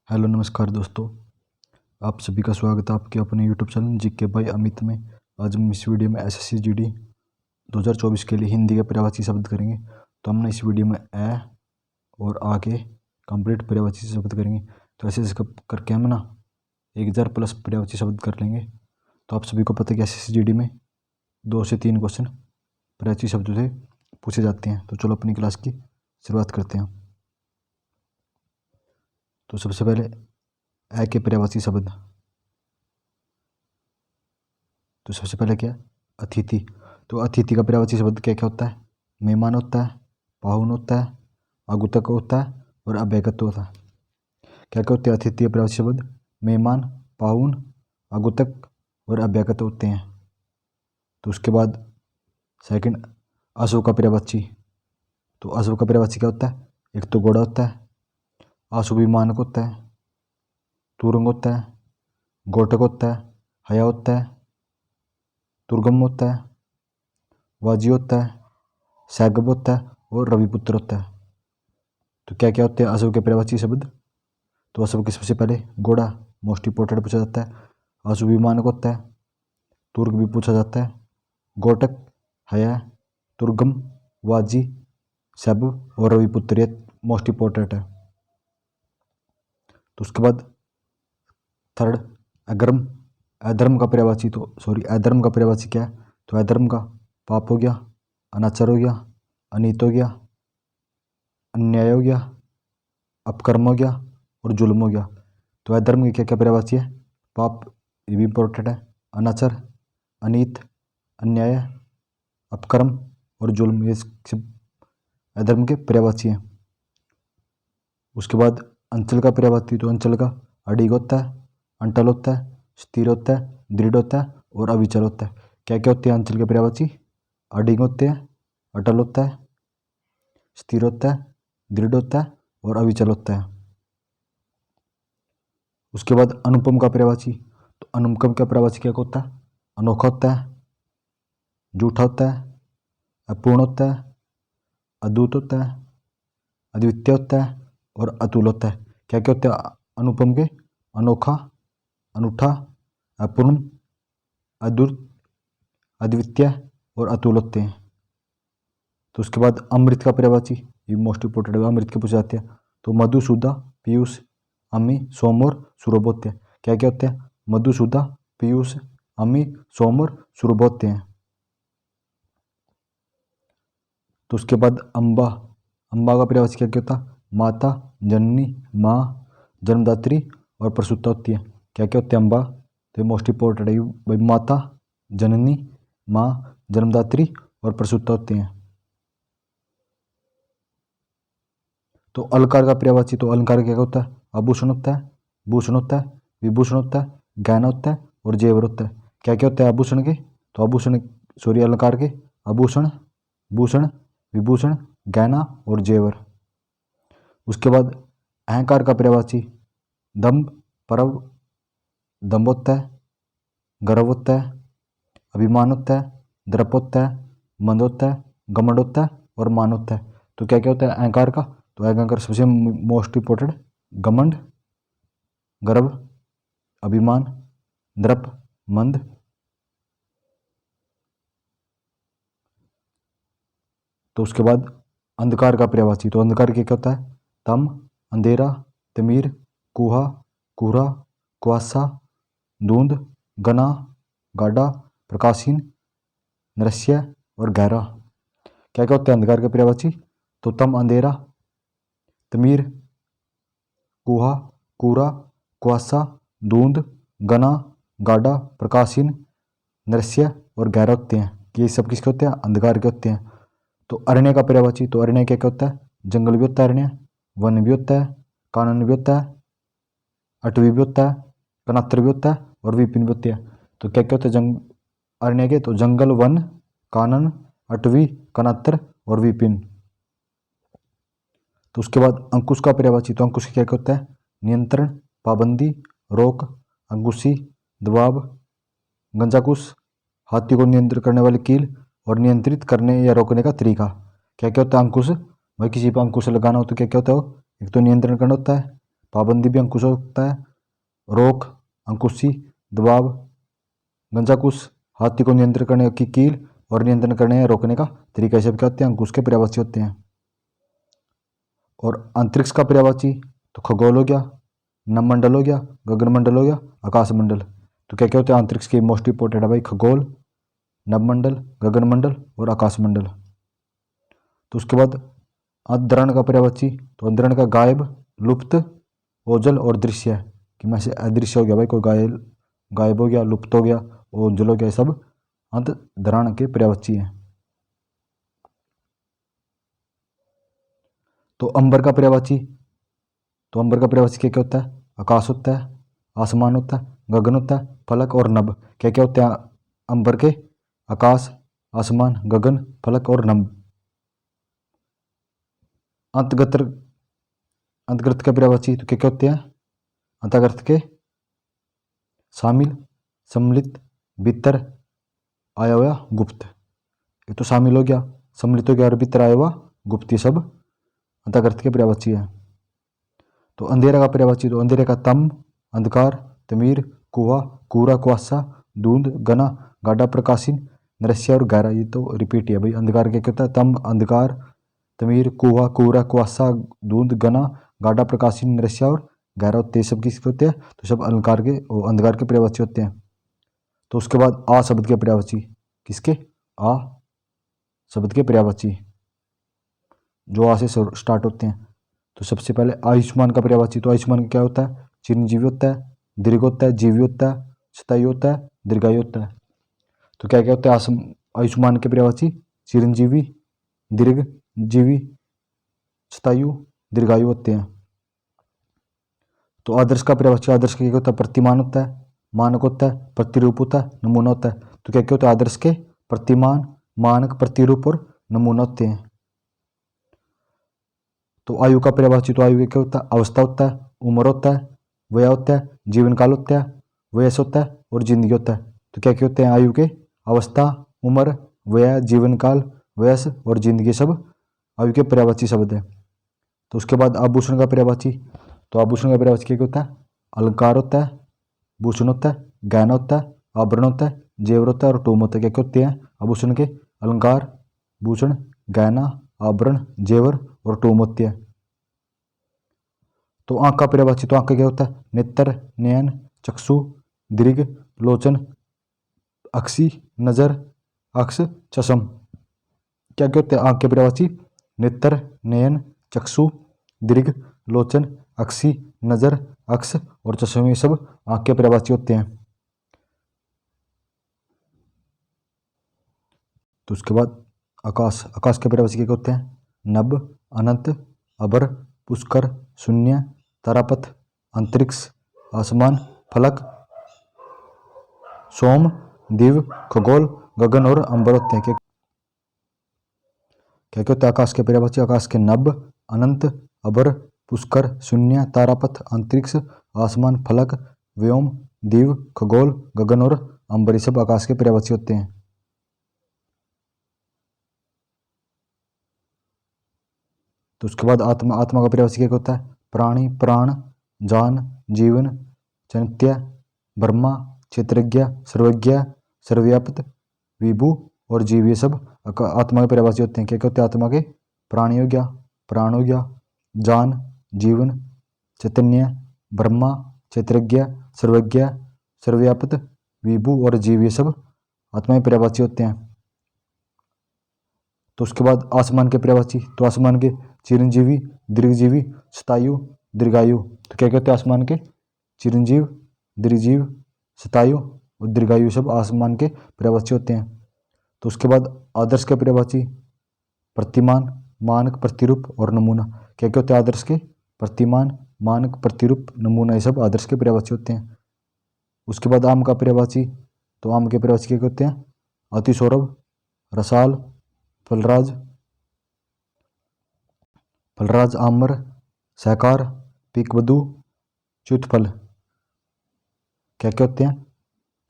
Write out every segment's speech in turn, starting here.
Hello नमस्कार दोस्तों, आप सभी का स्वागत है आपके अपने YouTube channel GK by Amit में। आज हम इस वीडियो में एसएससी जीडी 2024 के लिए हिंदी के पर्यायवाची शब्द करेंगे। तो हमने इस वीडियो में ए और आ के कंप्लीट पर्यायवाची शब्द करेंगे। तो ऐसे करके हम ना 1000 प्लस पर्यायवाची शब्द कर लेंगे। तो आप सभी को पता है कि एसएससी जीडी में 2 से 3 क्वेश्चन पर्यायवाची शब्दों से पूछे जाते हैं। तो चलो अपनी क्लास की शुरुआत करते हैं। तो सबसे पहले ए के पर्यायवाची शब्द। तो सबसे पहले क्या है? अतिथि। तो अतिथि का पर्यायवाची शब्द क्या क्या होता है? मेहमान होता है, पाहुन होता है, आगुतक होता है और अभ्यागत होता है। क्या क्या होते हैं अतिथि के पर्यायवाची शब्द? मेहमान, पाहुन, आगुतक और अभ्यागत होते हैं। तो उसके बाद सेकंड अशु का पर्यायवाची। तो अशु का पर्यायवाची क्या होता है? एक तो घोड़ा होता है, अशुभ मानक होता है, तुरंग होता है, गोटक होता है, हया होता है, तुर्गम होता है, वाजी होता है, सैगब होता है और रविपुत्र होता है। तो क्या क्या होते हैं अशुभ के पर्यायवाची शब्द? तो अशुभ के सबसे पहले घोड़ा मोस्ट इंपोर्टेंट पूछा जाता है, अशुभ मानक होता है, तुर्क भी पूछा जाता है, गोटक, हया, तुर्गम, वाजी, सब और रविपुत्र मोस्ट इंपोर्टेंट है। तो उसके बाद थर्ड अधर्म। अधर्म का पर्यायवाची अधर्म का पर्यायवाची क्या है? तो अधर्म का पाप हो गया, अनाचार हो गया, अनीत हो गया, अन्याय हो गया, अपकर्म हो गया और जुल्म हो गया। तो अधर्म की क्या क्या पर्यायवाची है? पाप, ये भी इंपॉर्टेंट है, अनाचार, अनीत, अन्याय, अपकर्म और जुल्म, ये सब अधर्म के पर्यायवाची हैं। उसके बाद अंचल का पर्यायवाची। तो अंचल का अडिग होता है, अंटल होता है, स्थिर होता है, दृढ़ होता है और अविचल होता है। क्या क्या होते हैं अंचल के पर्यायवाची? अडिग होते हैं, अटल होता है, स्थिर होता है, दृढ़ होता है और अविचल होता है। उसके बाद अनुपम का पर्यायवाची। तो अनुपम का पर्यायवाची क्या होता है? अनोखा होता है, झूठा होता है, अपूर्ण होता है, अद्भुत होता है, अद्वितीय होता है और अतुल होता है। क्या क्या होता है अनुपम के? अनोखा, अनूठा, अपूर्ण, अद्भुत, अद्वितीय और अतुल होते हैं। तो उसके बाद अमृत का पर्यायवाची, ये मोस्ट इंपोर्टेंट है, अमृत के पूछे जाते हैं। तो मधु, सुधा, पीयूष, अमी, सोम और सुरभ होते हैं। क्या क्या होते हैं? मधु, सुधा, पीयूष, अमी, सोम और सुरभ होते हैं। तो उसके बाद अम्बा। अम्बा का पर्यायवाची क्या क्या होता है? माता, जननी, माँ, जन्मदात्री और प्रसूता होती है। क्या क्या होते हैं अम्बा? तो मोस्ट इंपोर्टेंट है भाई, माता, जननी, माँ, जन्मदात्री और प्रसूता होते हैं। तो अलंकार का पर्यायवाची। तो अलंकार क्या होता है? आभूषण होता है, भूषण होता है, विभूषण होता है, गहना होता है और जेवर होता है। क्या क्या होता है आभूषण के? तो आभूषण अलंकार के आभूषण, भूषण, विभूषण, गहना और जेवर। उसके बाद अहंकार का पर्यायवाची। दम्भ, परव, दम्भ होता है, गर्व होता है, अभिमान होता है, दर्प होता है, मंद होता है, घमंड होता है और मान होता है। तो क्या क्या होता है अहंकार का? तो अहंकार सबसे मोस्ट इंपोर्टेंट घमंड, गर्व, अभिमान, दर्प, मंद। तो उसके बाद अंधकार का पर्यायवाची। तो अंधकार क्या होता है? तम, अंधेरा, तिमिर, कुहा, कोहरा, कुआसा, धुंध, घना, गाढ़ा, प्रकाशहीन, नृश्य और गहरा। क्या क्या होते हैं अंधकार के पर्यायवाची? तो तम अंधेरा, तिमिर, कुहा, कोहरा, कुआसा, धुंध, घना, गाढ़ा, प्रकाशहीन, नृश्य और गहरा होते हैं। ये सब किसके होते हैं? अंधकार के होते हैं। तो अरण्य का पर्यायवाची। तो अरण्य क्या क्या होता है? जंगल भी होता है अरण्य, वन भी होता है, कानन भी होता है, अटवी भी होता है, कनत्र भी होता है और विपिन भी होते हैं। तो क्या क्या होते हैं अरण्य के? तो जंगल, वन, कानन, अटवी, कनत्र और विपिन। तो उसके बाद अंकुश का पर्यायवाची। तो अंकुश क्या क्या होता है? नियंत्रण, पाबंदी, रोक, अंकुशी, दबाव, गंजाकुश, हाथी को नियंत्रित करने वाली कील और नियंत्रित करने या रोकने का तरीका। क्या क्या होता है अंकुश? भाई किसी पर अंकुश लगाना हो तो क्या क्या होता है? एक तो नियंत्रण करना होता है, पाबंदी भी अंकुश होता है, रोक अंकुशी, दबाव गंजाकुश, हाथी को नियंत्रण करने की कील और नियंत्रण करने या रोकने का तरीका, ये सब क्या होते हैं, अंकुश के पर्यायवाची होते हैं। और अंतरिक्ष का पर्यायवाची तो खगोल हो गया, नवमंडल हो गया, गगनमंडल हो गया, आकाशमंडल। तो क्या क्या होते हैं अंतरिक्ष के मोस्ट इंपोर्टेंट है भाई, खगोल, नवमंडल, गगनमंडल और आकाशमंडल। तो उसके बाद अंतरण का पर्यायवाची तो अंतरण का गायब, लुप्त, ओझल और दृश्य है, कि में से अदृश्य हो गया भाई, कोई गायब हो गया, लुप्त हो गया, ओझल हो गया, सब अंतरण के पर्यायवाची है। तो अंबर का पर्यायवाची तो अंबर का पर्यायवाची क्या क्या होता है, आकाश होता है, आसमान होता है, गगन होता है, फलक और नभ। क्या क्या होते हैं अंबर के, आकाश, आसमान, गगन, फलक और नभ। अंतगत्र अंतर्गत के पर्यायवाची तो क्या क्या होते हैं, अंतर्गत के शामिल, सम्मिलित, भीतर आया हुआ, गुप्त। ये तो शामिल हो गया, सम्मिलित हो गया और भीतर आया हुआ, गुप्त, ये सब अंतर्गत के पर्यायवाची है। तो अंधेरा का पर्यायवाची तो अंधेरे का तम, अंधकार, तमीर, कुआ, कूरा, कुआसा, धुंध, घना, गाढ़ा, प्रकाशीन, नरस्य और गहरा। ये तो रिपीट है भाई। अंधकार क्या कहता है, तम, अंधकार, तमीर, कुआ, कूरा, कुआसा, धुंध, घना, गाढ़ा, प्रकाशीन, नरस्य और गहरा होते हैं। सब किसके होते हैं, तो सब अलंकार के अंधकार के पर्यायवाची होते हैं। तो उसके बाद आ शब्द के पर्यायवाची, किसके, आ शब्द के पर्यायवाची जो आ से स्टार्ट होते हैं। तो सबसे पहले आयुष्मान का पर्यायवाची तो आयुष्मान क्या होता है, चिरंजीवी होता है, दीर्घ होता है, जीवी होता है, स्थायी होता है, दीर्घायु होता है। तो क्या क्या होता है आयुष्मान के पर्यायवाची, चिरंजीवी, दीर्घ, जीवी, स्थायु, दीर्घायु होते हैं। तो आदर्श का पर्यायवाची, आदर्श का क्या होता है, प्रतिमान होता है, मानक होता है, प्रतिरूप होता है, नमूना होता है। तो क्या क्या होता है आदर्श के, प्रतिमान, मानक, प्रतिरूप और नमूना होते हैं। तो आयु का पर्यायवाची तो आयु क्या होता है, अवस्था होता है, उम्र होता है, वय होता है, जीवन काल होता है, वयस होता है और जिंदगी होता है। तो क्या क्या होते हैं आयु के, अवस्था, उम्र, वय, जीवन काल, वयस और जिंदगी, सब आयु के पर्यायवाची शब्द है। तो उसके बाद आभूषण का पर्यायवाची तो आभूषण का पर्यायवाची क्या होता है, अलंकार होता है, भूषण होता है, गहना होता है, आभरण होता है, जेवर होता है और टूम होता है। क्या क्या होते हैं आभूषण के, अलंकार, भूषण, गहना, आभरण, जेवर और टूम होती है। तो आंख का पर्यायवाची तो आंख का क्या होता है, नेत्र, नयन, चक्षु, दीर्घ, लोचन, अक्षी, नजर, अक्ष, चषम। क्या क्या होते हैं आंख के पर्यायवाची, नेत्र, नयन, चक्षु, दीर्घ, लोचन, अक्षी, नजर, अक्ष और चषम, ये सब आंख के पर्यायवाची होते हैं। तो उसके बाद आकाश, आकाश के पर्यायवाची क्या होते हैं, नभ, अनंत, अबर, पुष्कर, शून्य, तारापथ, अंतरिक्ष, आसमान, फलक, सोम, दिव, खगोल, गगन और अंबर होते हैं। क्या क्या होते हैं आकाश के पर्यायवाची, आकाश के नभ, अनंत, अबर, पुष्कर, शून्य, तारापथ, अंतरिक्ष, आसमान, फलक, व्योम, दिव, खगोल, गगन और अंबर, ये सब आकाश के पर्यायवाची होते हैं। तो उसके बाद आत्मा, आत्मा का पर्यायवाची क्या होता है, प्राणी, प्राण, जान, जीवन, चैत्य, ब्रह्मा, क्षेत्रज्ञ, सर्वज्ञ, सर्वव्यापक, विभु और जीव, ये सब आत्मा के पर्यायवाची होते हैं। क्या क्या होते हैं आत्मा के, प्राणी हो गया, प्राण हो गया, जान, जीवन, चैतन्य, ब्रह्मा, क्षेत्रज्ञ, सर्वज्ञ, सर्वव्यापक, विभु और जीव, ये सब आत्मा के पर्यायवाची होते हैं। तो उसके बाद आसमान के पर्यायवाची तो आसमान के चिरंजीवी, दीर्घजीवी, शतायु, दीर्घायु। तो क्या कहते हैं आसमान के, चिरंजीव, दीर्घजीव, शतायु और दीर्घायु, सब आसमान के पर्यायवाची होते हैं। तो उसके बाद आदर्श के पर्यायवाची, प्रतिमान, मानक, प्रतिरूप और नमूना। क्या क्या होते हैं आदर्श के, प्रतिमान, मानक, प्रतिरूप, नमूना, ये सब आदर्श के पर्यायवाची होते हैं। उसके बाद आम का पर्यायवाची तो आम के पर्यायवाची क्या होते हैं, अतिसौरभ, रसाल, फलराज, फलराज, आम्र, सहकार, पीकवधु, च्युतफल। क्या क्या होते हैं,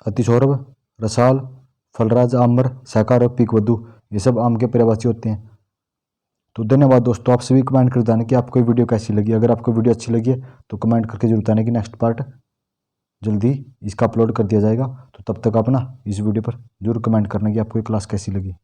अतिसौरभ, रसाल, फलराज, आम्र, सहकार और पीकवधु, ये सब आम के पर्यायवाची होते हैं। तो धन्यवाद दोस्तों, आप सभी कमेंट कर बताने कि आपको ये वीडियो कैसी लगी। अगर आपको वीडियो अच्छी लगी है तो कमेंट करके जरूर बताने कि नेक्स्ट पार्ट जल्दी इसका अपलोड कर दिया जाएगा। तो तब तक आप ना इस वीडियो पर जरूर कमेंट करना कि आपको ये क्लास कैसी लगी।